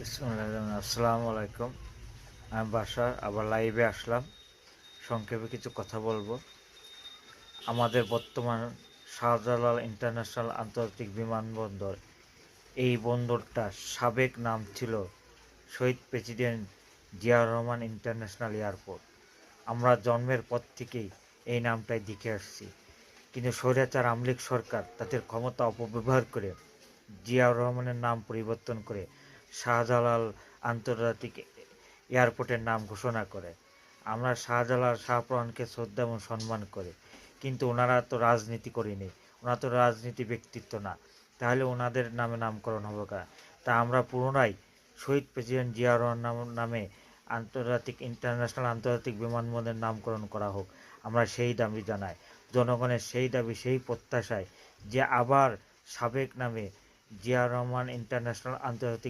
আসসালামু আলাইকুম। আমি বাসার আবার লাইভে আসলাম। সংক্ষেপে কিছু কথা বলবো। আমাদের বর্তমান শাহজালাল ইন্টারন্যাশনাল আন্তর্জাতিক বিমানবন্দর, এই বন্দরটা সাবেক নাম ছিল শহীদ president Ziaur Rahman international airport. আমরা জন্মের পর থেকেই এই নামটাই দেখে আসছি, কিন্তু স্বৈরাচার আমলিক সরকার তাদের ক্ষমতা অপব্যবহার করে জিয়াউর রহমানের নাম পরিবর্তন করে শাহজালাল আন্তর্জাতিক এয়ারপোর্টের নাম ঘোষণা করে। আমরা শাহজালাল শাহপরাণকে শ্রদ্ধা এবং সম্মান করি, কিন্তু ওনারা তো রাজনীতি করেনি, ওনারা তো রাজনীতি ব্যক্তিত্ব না, তাহলে ওনাদের নামে নামকরণ হবে কেন? তা আমরা পুনরায় শহীদ প্রেসিডেন্ট জিয়াউর রহমান নামে ইন্টারন্যাশনাল আন্তর্জাতিক বিমানবন্দরের নামকরণ করা হোক। আমরা সেই দাবি জানাই। জনগণের সেই দাবি, সেই প্রত্যাশায় যে আবার সাবেক নামে জিয়াউর রহমান ইন্টারন্যাশনাল আন্তর্জাতিক